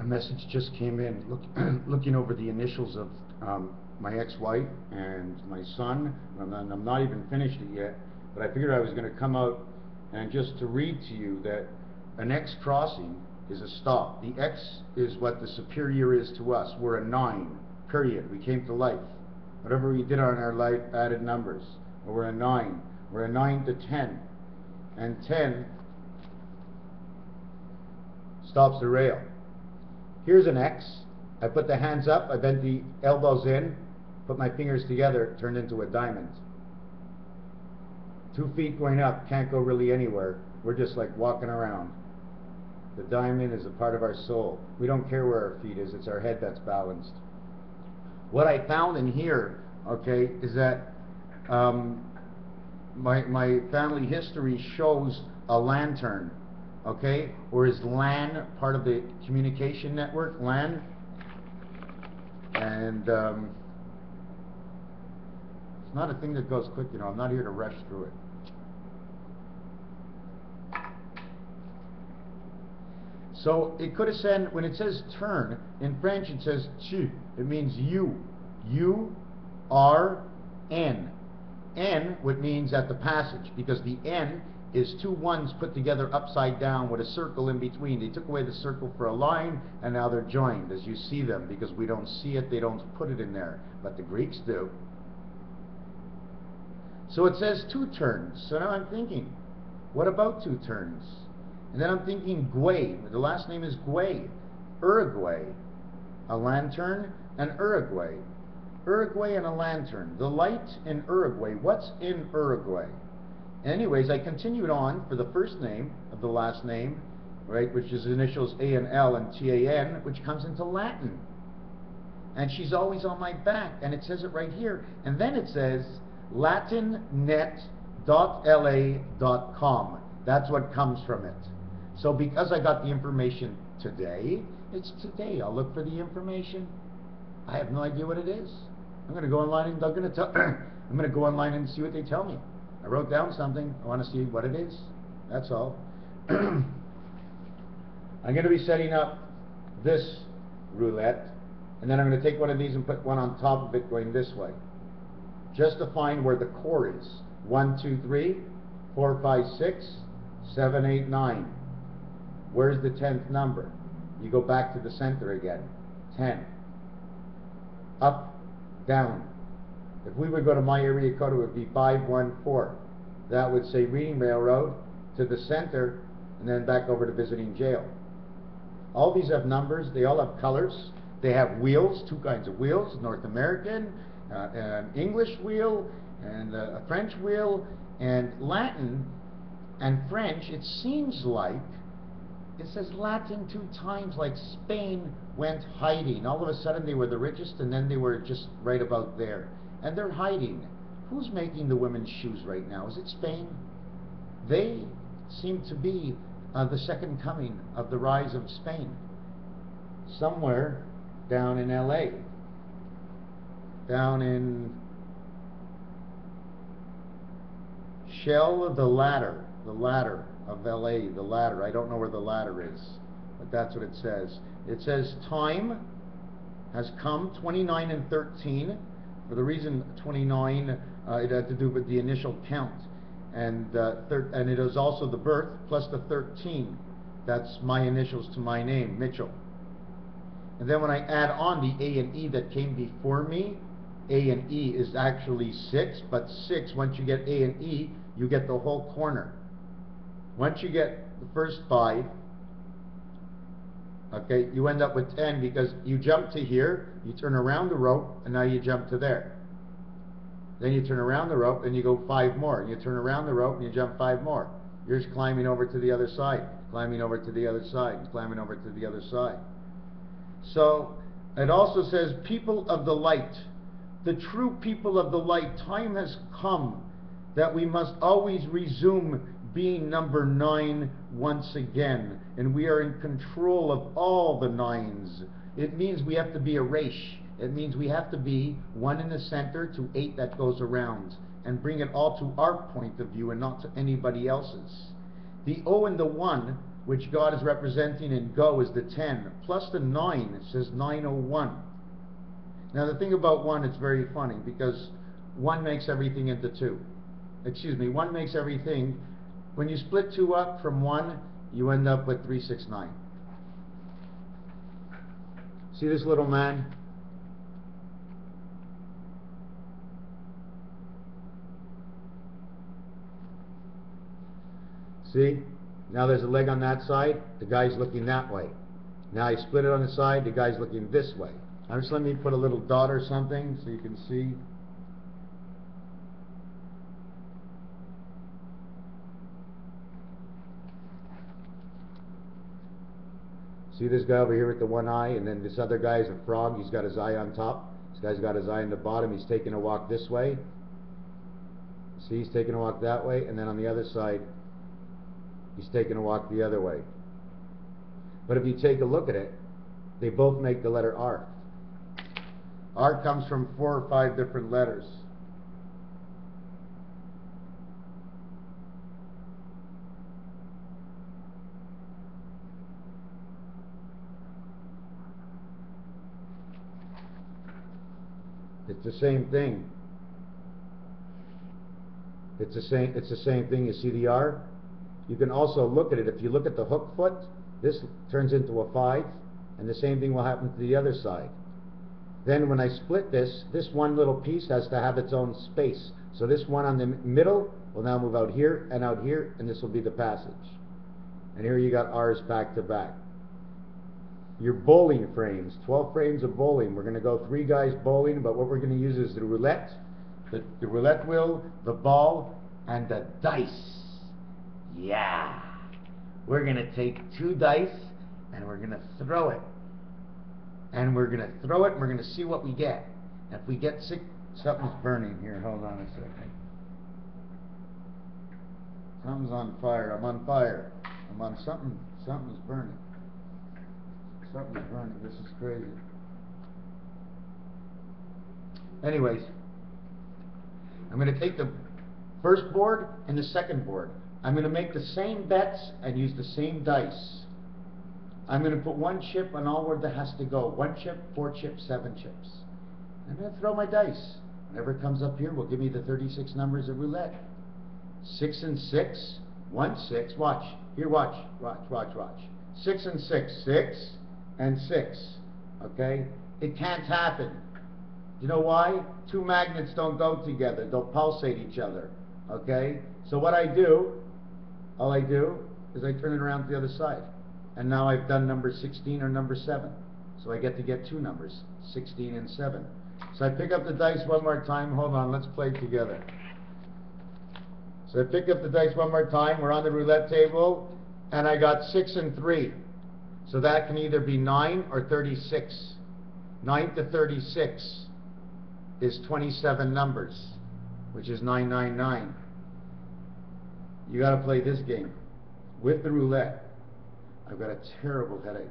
message just came in. Looking over the initials of my ex-wife and my son, and I'm not even finished it yet, but I figured I was going to come out and just to read to you that an X crossing is a stop. The X is what the superior is to us. We're a 9, period. We came to life. Whatever we did on our life added numbers. We're a 9. We're a 9 to 10. And 10 stops the rail. Here's an X. I put the hands up, I bent the elbows in, put my fingers together, it turned into a diamond. 2 feet going up, can't go really anywhere. We're just like walking around. The diamond is a part of our soul. We don't care where our feet is, it's our head that's balanced. What I found in here, okay, is that my family history shows a lantern, okay, or is LAN part of the communication network, LAN? And it's not a thing that goes quick, you know, I'm not here to rush through it. So it could have said, when it says turn, in French it says tu, it means you. U-R-N. N, what means at the passage, because the N is 2 ones put together upside down with a circle in between. They took away the circle for a line, and now they're joined as you see them, because we don't see it, they don't put it in there, but the Greeks do. So it says 2 turns. So now I'm thinking, what about 2 turns? And then I'm thinking Guay, the last name is Guay, Uruguay, a lantern, and Uruguay. Uruguay and a lantern. The light in Uruguay. What's in Uruguay? Anyways, I continued on for the first name of the last name, right, which is initials A and L and T-A-N, which comes into Latin. And she's always on my back, and it says it right here. And then it says latinnet.la.com. That's what comes from it. So because I got the information today, it's today. I'll look for the information. I have no idea what it is. I'm going to go online and I'm going to go online and see what they tell me. I wrote down something. I want to see what it is. That's all. I'm going to be setting up this roulette, and then I'm going to take one of these and put one on top of it going this way, just to find where the core is. 1, 2, 3, 4, 5, 6, 7, 8, 9. Where's the 10th number? You go back to the center again. 10. Up, down. If we would go to my area code, it would be 514. That would say Reading Railroad to the center, and then back over to visiting jail. All these have numbers. They all have colors. They have wheels, 2 kinds of wheels, North American, an English wheel, and a French wheel, and Latin and French. It seems like it says Latin 2 times, like Spain went hiding. All of a sudden they were the richest, and then they were just right about there. And they're hiding. Who's making the women's shoes right now? Is it Spain? They seem to be the second coming of the rise of Spain. Somewhere down in LA. Down in Shell, the ladder of LA, the ladder. I don't know where the ladder is, but that's what it says. It says time has come, 29 and 13. For the reason 29, it had to do with the initial count. And it is also the birth plus the 13. That's my initials to my name, Mitchell. And then when I add on the A and E that came before me, A and E is actually 6, but 6, once you get A and E, you get the whole corner. Once you get the first 5, okay, you end up with 10 because you jump to here, you turn around the rope, and now you jump to there. Then you turn around the rope and you go 5 more. And you turn around the rope and you jump 5 more. You're just climbing over to the other side, climbing over to the other side, climbing over to the other side. So it also says people of the light, the true people of the light. Time has come that we must always resume being number 9 once again, and we are in control of all the 9s. It means we have to be a resh. It means we have to be 1 in the center to 8 that goes around, and bring it all to our point of view and not to anybody else's. The O and the 1 which God is representing in go, is the 10, plus the 9, it says 901. Now the thing about 1, it's very funny, because 1 makes everything into 2. Excuse me, 1 makes everything. When you split 2 up from 1, you end up with 369. See this little man? See? Now there's a leg on that side, the guy's looking that way. Now I split it on the side, the guy's looking this way. Now just let me put a little dot or something so you can see. See this guy over here with the one eye, and then this other guy is a frog. He's got his eye on top. This guy's got his eye on the bottom. He's taking a walk this way. See, he's taking a walk that way, and then on the other side, he's taking a walk the other way. But if you take a look at it, they both make the letter R. R comes from 4 or 5 different letters. It's the same thing. It's the same thing. You see the R? You can also look at it. If you look at the hook foot, this turns into a 5, and the same thing will happen to the other side. Then when I split this, this one little piece has to have its own space. So this one on the middle will now move out here, and this will be the passage. And here you got R's back to back. Your bowling frames, 12 frames of bowling. We're going to go 3 guys bowling, but what we're going to use is the roulette, the roulette wheel, the ball, and the dice. Yeah. We're going to take 2 dice, and we're going to throw it. And we're going to throw it, and we're going to see what we get. If we get 6, something's burning here. Hold on a second. Something's on fire. I'm on fire. I'm on something. Something's burning. Something's burning. This is crazy. Anyways, I'm going to take the first board and the second board. I'm going to make the same bets and use the same dice. I'm going to put 1 chip on all where that has to go. 1 chip, 4 chips, 7 chips. I'm going to throw my dice. Whatever comes up here will give me the 36 numbers of roulette. 6 and 6, 1, 6. Watch. Here, watch. Watch, watch, watch. 6 and 6. 6 and 6. Okay? It can't happen. You know why? 2 magnets don't go together. They'll pulsate each other. Okay? So what I do, all I do is I turn it around to the other side. And now I've done number 16 or number 7. So I get to get 2 numbers, 16 and 7. So I pick up the dice one more time. Hold on, let's play together. So I pick up the dice one more time. We're on the roulette table. And I got 6 and 3. So that can either be 9 or 36. 9 to 36 is 27 numbers, which is 999. You got to play this game with the roulette. I've got a terrible headache.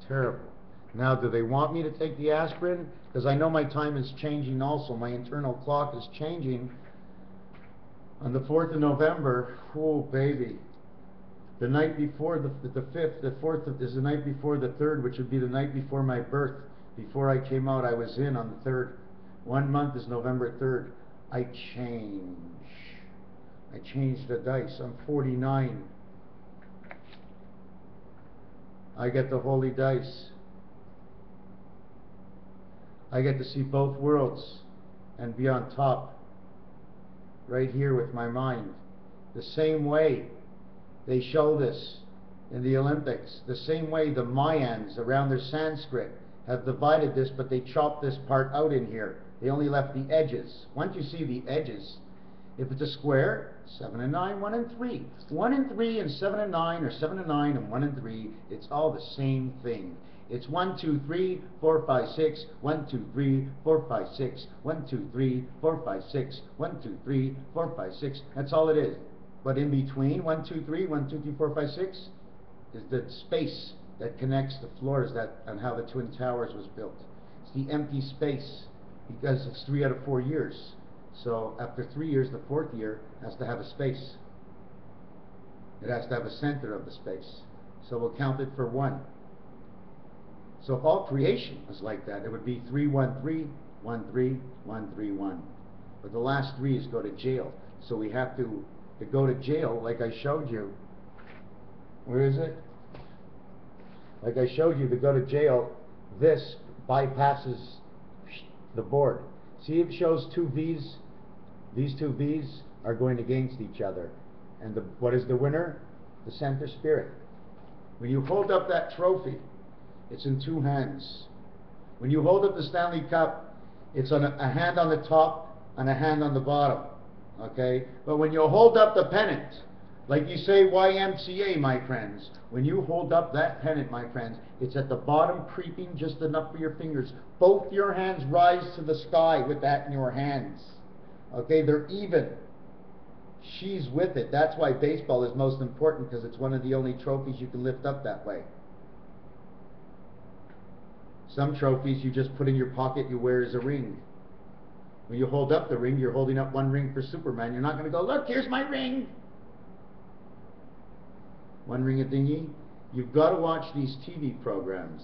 Terrible. Now, do they want me to take the aspirin? Because I know my time is changing also. My internal clock is changing. On the 4th of November, oh baby, the night before the 5th, the 4th is the night before the 3rd, which would be the night before my birth. Before I came out, I was in on the 3rd. 1 month is November 3rd. I changed the dice. I'm 49. I get the holy dice. I get to see both worlds and be on top right here with my mind. The same way they show this in the Olympics, the same way the Mayans around their Sanskrit have divided this, but they chopped this part out in here. They only left the edges. Once you see the edges, if it's a square, 7 and 9, 1 and 3. 1 and 3 and 7 and 9, or 7 and 9 and 1 and 3, it's all the same thing. It's 1, 2, 3, 4, 5, 6, 1, 2, 3, 4, 5, 6, 1, 2, 3, 4, 5, 6, 1, 2, 3, 4, 5, 6. That's all it is. But in between 1, 2, 3, 1, 2, 3, 4, 5, 6 is the space that connects the floors and how the Twin Towers was built. It's the empty space because it's 3 out of 4 years. So after 3 years, the 4th year has to have a space. It has to have a center of the space. So we'll count it for 1. So if all creation was like that, it would be 3, 1, 3, 1, 3, 1, 3, 1. But the last 3's go to jail. So we have to go to jail, like I showed you. Where is it? Like I showed you, to go to jail, this bypasses the board. See, it shows 2 V's. These 2 V's are going against each other. And what is the winner? The center spirit. When you hold up that trophy, it's in 2 hands. When you hold up the Stanley Cup, it's on a hand on the top and a hand on the bottom. Okay? But when you hold up the pennant, like you say YMCA, my friends, when you hold up that pennant, my friends, it's at the bottom, creeping just enough for your fingers. Both your hands rise to the sky with that in your hands. Okay? They're even. She's with it. That's why baseball is most important, because it's one of the only trophies you can lift up that way. Some trophies you just put in your pocket, you wear as a ring. When you hold up the ring, you're holding up 1 ring for Superman. You're not going to go, look, here's my ring. 1 ring a dingy. You've got to watch these TV programs.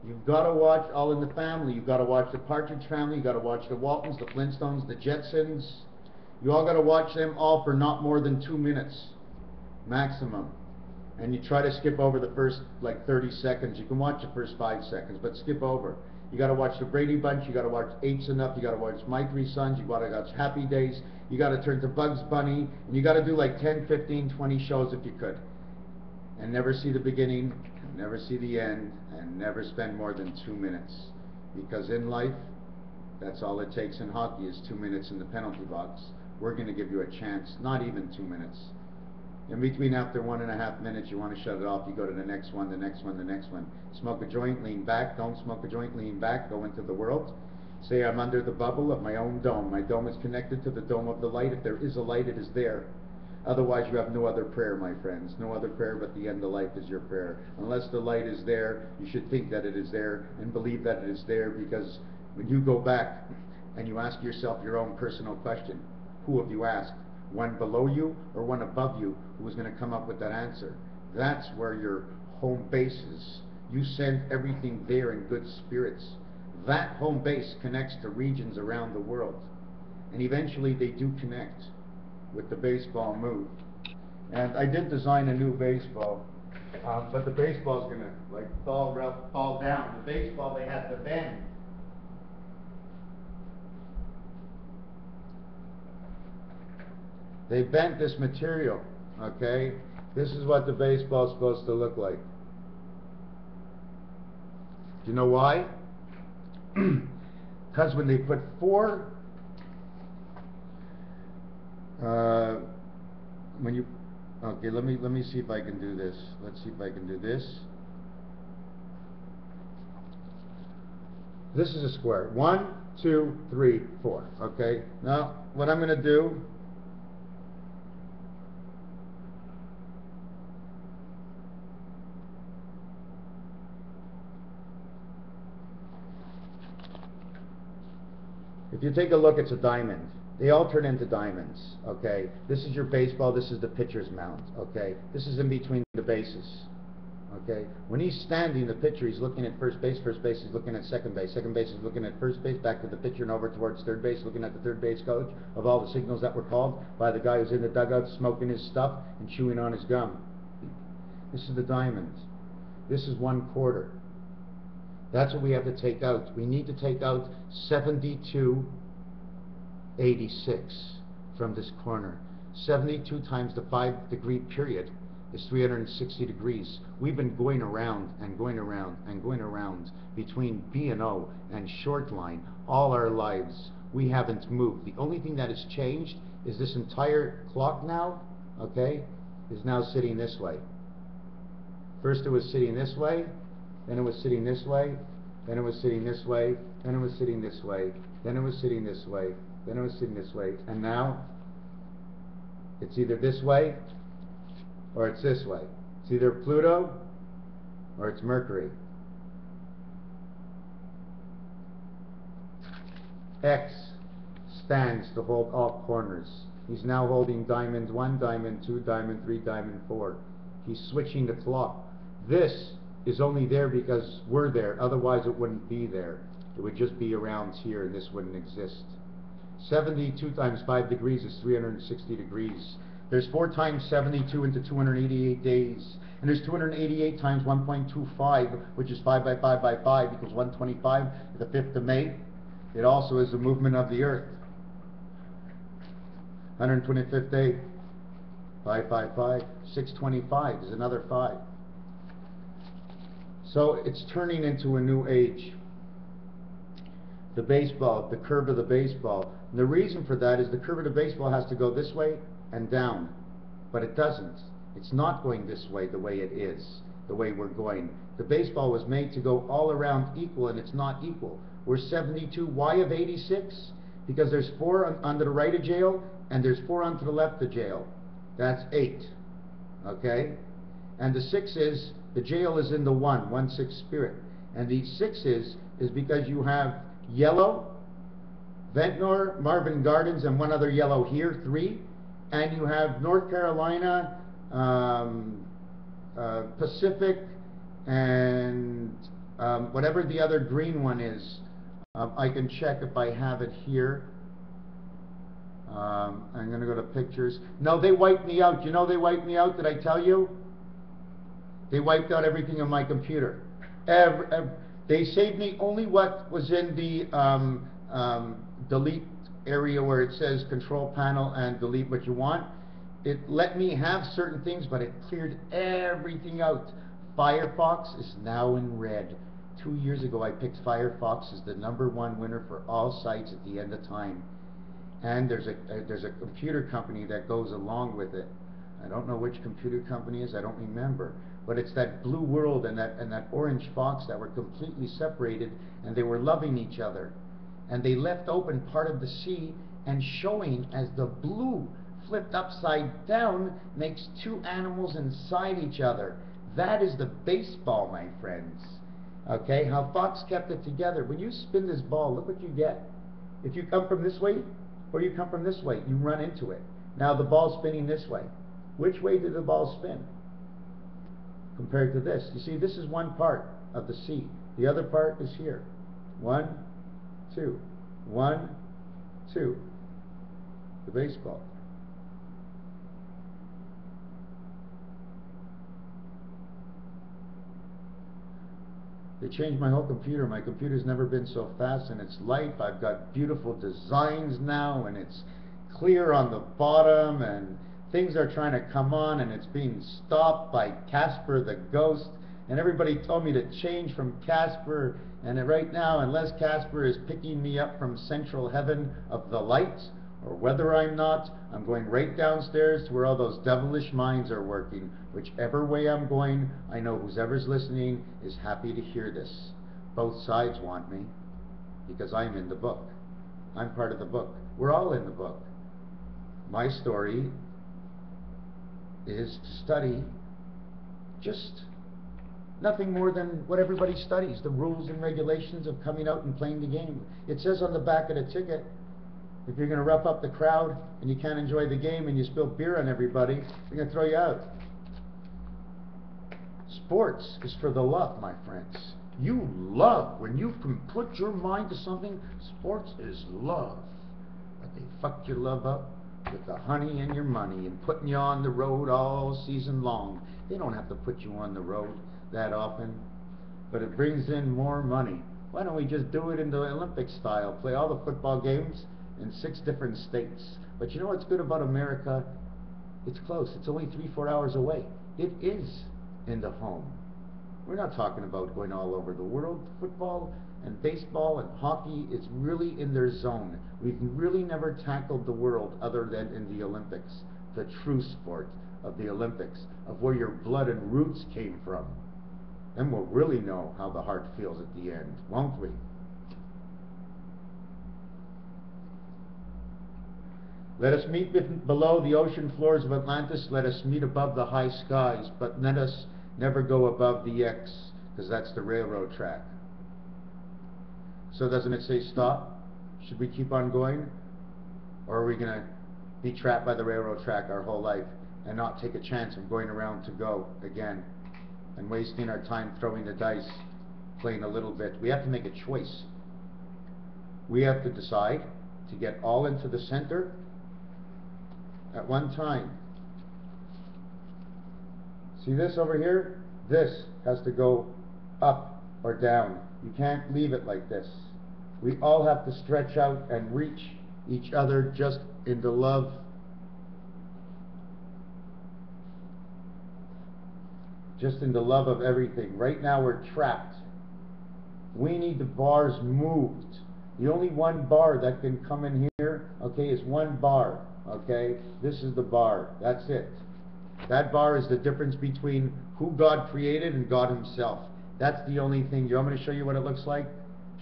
You've got to watch All in the Family. You've got to watch the Partridge Family. You've got to watch the Waltons, the Flintstones, the Jetsons. You all got to watch them all for not more than 2 minutes maximum. And you try to skip over the first like 30 seconds. You can watch the first 5 seconds, but skip over. You got to watch the Brady Bunch. You got to watch 8's Enough. You got to watch My 3 Sons. You got to watch Happy Days. You got to turn to Bugs Bunny, and you got to do like 10, 15, 20 shows if you could, and never see the beginning, and never see the end, and never spend more than 2 minutes, because in life, that's all it takes in hockey is 2 minutes in the penalty box. We're going to give you a chance, not even 2 minutes. In between, after 1.5 minutes, you want to shut it off. You go to the next one, the next one, the next one. Smoke a joint, lean back. Don't smoke a joint, lean back. Go into the world. Say, I'm under the bubble of my own dome. My dome is connected to the dome of the light. If there is a light, it is there. Otherwise, you have no other prayer, my friends. No other prayer but the end of life is your prayer. Unless the light is there, you should think that it is there and believe that it is there, because when you go back and you ask yourself your own personal question, who have you asked? One below you or one above you who is going to come up with that answer? That's where your home base is. You send everything there in good spirits. That home base connects to regions around the world. And eventually they do connect with the baseball move. And I did design a new baseball, but the baseball is going to like fall down. The baseball, they had the bend. They bent this material, okay? This is what the baseball is supposed to look like. Do you know why? Because when they put 4, okay, let me see if I can do this. Let's see if I can do this. This is a square. 1, 2, 3, 4. Okay. Now, what I'm going to do, if you take a look, it's a diamond. They all turn into diamonds, okay? This is your baseball, this is the pitcher's mound, okay? This is in between the bases, okay? When he's standing, the pitcher, he's looking at first base is looking at second base is looking at first base, back to the pitcher and over towards third base, looking at the third base coach of all the signals that were called by the guy who's in the dugout smoking his stuff and chewing on his gum. This is the diamond. This is 1/4. That's what we have to take out. We need to take out 7286 from this corner. 72 times the 5-degree period is 360 degrees. We've been going around and going around and going around between B and O and short line all our lives. We haven't moved. The only thing that has changed is this entire clock now, okay, is now sitting this way. First it was sitting this way, then it was sitting this way, then it was sitting this way, then it was sitting this way, then it was sitting this way, then it was sitting this way, and now it's either this way or it's this way. It's either Pluto or it's Mercury. X stands to hold all corners. He's now holding diamond 1, diamond 2, diamond 3, diamond 4. He's switching the clock This is only there because we're there, otherwise it wouldn't be there. It would just be around here and this wouldn't exist. 72 times 5 degrees is 360 degrees. There's 4 times 72 into 288 days. And there's 288 times 1.25, which is 5 by 5 by 5 equals 125, the 5th of May. It also is the movement of the Earth. 125th day, 555, 625 is another 5. So it's turning into a new age. The baseball, the curve of the baseball. And the reason for that is the curve of the baseball has to go this way and down. But it doesn't. It's not going this way the way it is, the way we're going. The baseball was made to go all around equal, and it's not equal. We're 72. Why of 86? Because there's 4 on the right of jail, and there's 4 on to the left of jail. That's 8. Okay? And the 6 is, the jail is in the 1/6 spirit. And the 6 is because you have yellow, Ventnor, Marvin Gardens, and one other yellow here, 3. And you have North Carolina, Pacific, and whatever the other green one is. I can check if I have it here. I'm going to go to pictures. No, they wiped me out. You know they wiped me out, did I tell you? They wiped out everything on my computer. They saved me only what was in the delete area where it says control panel and delete what you want. It let me have certain things, but it cleared everything out. Firefox is now in red. 2 years ago I picked Firefox as the #1 winner for all sites at the end of time. And there's a computer company that goes along with it. I don't know which computer company is, I don't remember. But it's that blue world and that orange fox that were completely separated, and they were loving each other. And they left open part of the sea, and showing as the blue flipped upside down makes 2 animals inside each other. That is the baseball, my friends. Okay, how Fox kept it together. When you spin this ball, look what you get. If you come from this way, or you come from this way, you run into it. Now the ball's spinning this way. Which way did the ball spin? Compared to this. You see, this is one part of the sea. The other part is here. 1, 2. 1, 2. The baseball. They changed my whole computer. My computer's never been so fast in its life. I've got beautiful designs now, and it's clear on the bottom, and things are trying to come on, and it's being stopped by Casper the Ghost. And everybody told me to change from Casper, and right now, unless Casper is picking me up from central heaven of the light, or whether I'm not, I'm going right downstairs to where all those devilish minds are working. Whichever way I'm going, I know whoever's listening is happy to hear this. Both sides want me, because I'm in the book. I'm part of the book. We're all in the book. My story is to study just nothing more than what everybody studies, the rules and regulations of coming out and playing the game. It says on the back of the ticket, if you're going to rough up the crowd and you can't enjoy the game and you spill beer on everybody, they're going to throw you out. Sports is for the love, my friends. You love. When you can put your mind to something, sports is love. But they fuck your love up with the honey and your money and putting you on the road all season long. They don't have to put you on the road that often, but it brings in more money. Why don't we just do it in the Olympic style? Play all the football games in 6 different states. But you know what's good about America? It's close. It's only 3-4 hours away. It is in the home. We're not talking about going all over the world. Football and baseball and hockey is really in their zone. We've really never tackled the world other than in the Olympics, the true sport of the Olympics, of where your blood and roots came from. Then we'll really know how the heart feels at the end, won't we? Let us meet below the ocean floors of Atlantis. Let us meet above the high skies, but let us never go above the X, because that's the railroad track. So doesn't it say stop? Should we keep on going? Or are we going to be trapped by the railroad track our whole life and not take a chance of going around to go again? and wasting our time throwing the dice, playing a little bit. We have to make a choice. We have to decide to get all into the center at one time. See this over here? This has to go up or down. You can't leave it like this. We all have to stretch out and reach each other just into love. Just in the love of everything. Right now we're trapped. We need the bars moved. The only one bar that can come in here, okay, is one bar, okay? This is the bar. That's it. That bar is the difference between who God created and God himself. That's the only thing. You want me to show you what it looks like?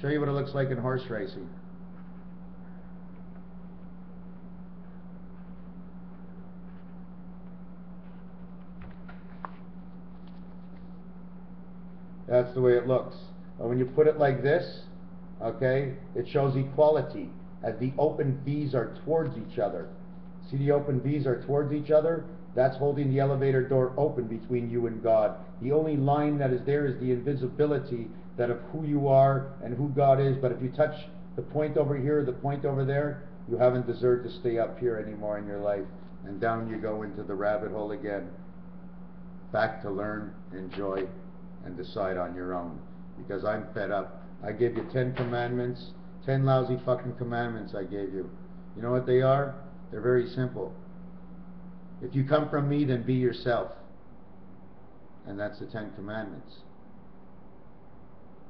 Show you what it looks like in horse racing. That's the way it looks. But when you put it like this, okay, it shows equality as the open V's are towards each other. See, the open V's are towards each other? That's holding the elevator door open between you and God. The only line that is there is the invisibility that of who you are and who God is. But if you touch the point over here or the point over there, you haven't deserved to stay up here anymore in your life. And down you go into the rabbit hole again. Back to learn, enjoy, and decide on your own. Because I'm fed up. I gave you 10 commandments, 10 lousy fucking commandments I gave you. You know what they are? They're very simple. If you come from me, then be yourself. And that's the 10 commandments.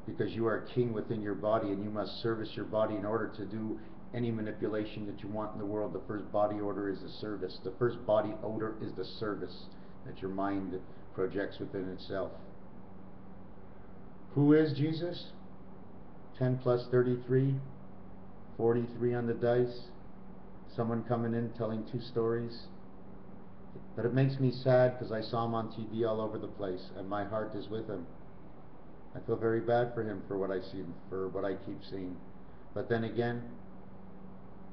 Because you are a king within your body, and you must service your body in order to do any manipulation that you want in the world. The first body order is the service. The first body odor is the service that your mind projects within itself. Who is Jesus? 10 plus 33, 43 on the dice. Someone coming in telling 2 stories. But it makes me sad because I saw him on TV all over the place, and my heart is with him. I feel very bad for him for what I see, for what I keep seeing. But then again,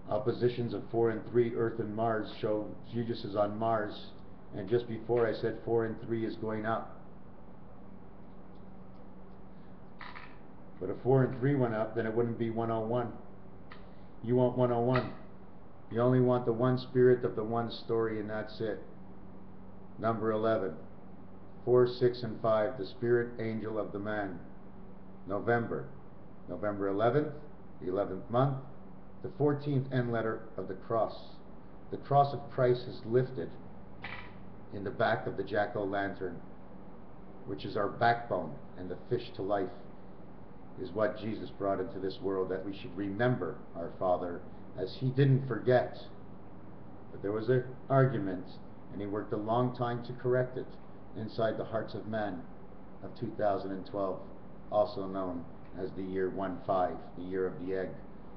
oppositions of 4 and 3, Earth and Mars, show Jesus is on Mars, and just before I said 4 and 3 is going up. But if 4 and 3 went up, then it wouldn't be 101. You want 101. You only want the one spirit of the one story, and that's it. Number 11. 4, 6, and 5. The spirit angel of the man. November. November 11th, the 11th month. The 14th end letter of the cross. The cross of Christ is lifted in the back of the jack-o'-lantern, which is our backbone, and the fish to life is what Jesus brought into this world, that we should remember our Father, as he didn't forget. But there was an argument, and he worked a long time to correct it inside the hearts of men of 2012, also known as the year 15, the year of the egg.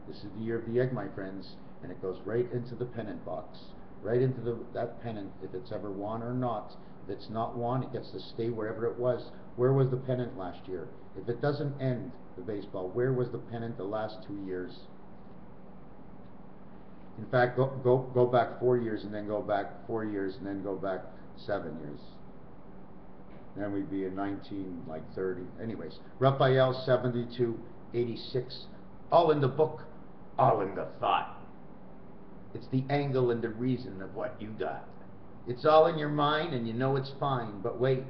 This is the year of the egg, my friends, and it goes right into the pennant box, right into that pennant, if it's ever won or not. If it's not won, it gets to stay wherever it was. Where was the pennant last year? If it doesn't end the baseball, where was the pennant the last 2 years? In fact, go back 4 years, and then go back 4 years, and then go back 7 years. Then we'd be in 1930. Anyways, Raphael 72:86. All in the book, all in the thought. It's the angle and the reason of what you got. It's all in your mind, and you know it's fine. But wait,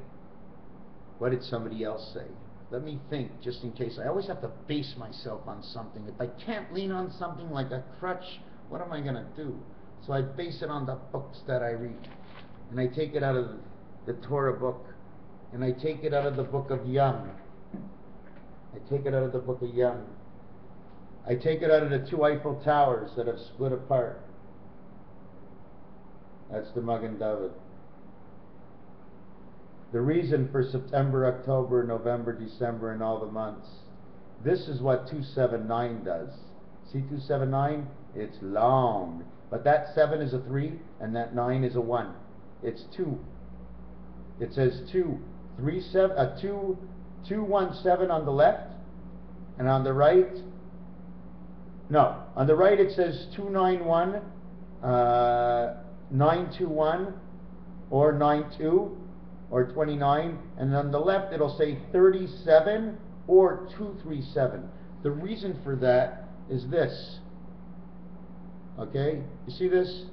what did somebody else say? Let me think, just in case. I always have to base myself on something. If I can't lean on something like a crutch, what am I going to do? So I base it on the books that I read. And I take it out of the Torah book. And I take it out of the book of Young. I take it out of the book of Young. I take it out of the 2 Eiffel Towers that have split apart. That's the Magen David. The reason for September, October, November, December, and all the months. This is what 279 does. See 279? It's long. But that 7 is a 3, and that 9 is a 1. It's 2. It says 2, 3, 7, 2, 2, 1, 7 on the left, and on the right, no, on the right it says 291, 921, or 92, or 29, and on the left it'll say 37 or 237. The reason for that is this. Okay, you see this?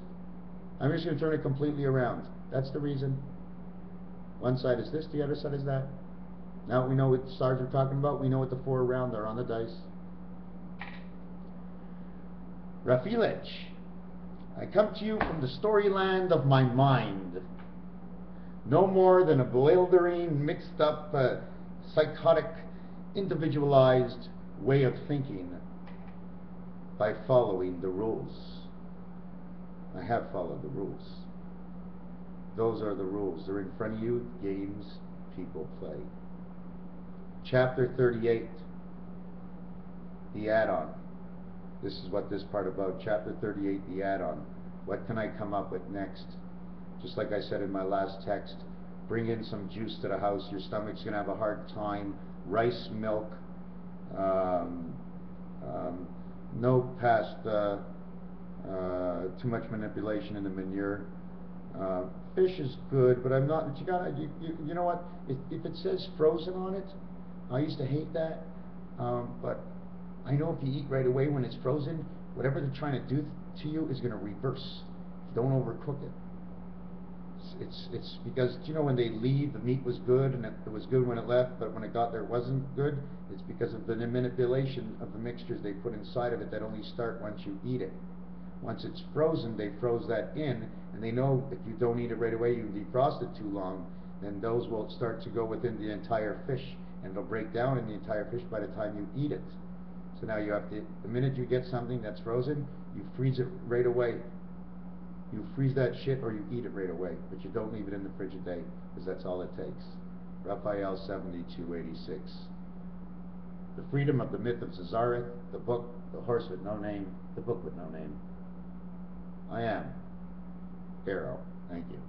I'm just going to turn it completely around. That's the reason. One side is this, the other side is that. Now we know what stars we're talking about. We know what the 4 around are on the dice. Rafilech, I come to you from the storyland of my mind. No more than a bewildering, mixed up, psychotic, individualized way of thinking by following the rules. I have followed the rules. Those are the rules. They're in front of you. Games people play. Chapter 38, the add-on. This is what this part about. Chapter 38, the add-on. What can I come up with next? Just like I said in my last text, bring in some juice to the house. Your stomach's going to have a hard time. Rice, milk, no past too much manipulation in the manure. Fish is good, but I'm not. You know what? If it says frozen on it, I used to hate that. But I know if you eat right away when it's frozen, whatever they're trying to do to you is going to reverse. Don't overcook it. It's because, you know, when they leave, the meat was good and it was good when it left, but when it got there it wasn't good. It's because of the manipulation of the mixtures they put inside of it that only start once you eat it. Once it's frozen, they froze that in, and they know if you don't eat it right away, you defrost it too long, then those will start to go within the entire fish, and it'll break down in the entire fish by the time you eat it. So now you have to, the minute you get something that's frozen, you freeze it right away. You freeze that shit or you eat it right away, but you don't leave it in the fridge a day, because that's all it takes. Raphael 7286. The Freedom of the Myth of Zazareth, the book, The Horse with No Name, the book with no name. I am Pharaoh. Thank you.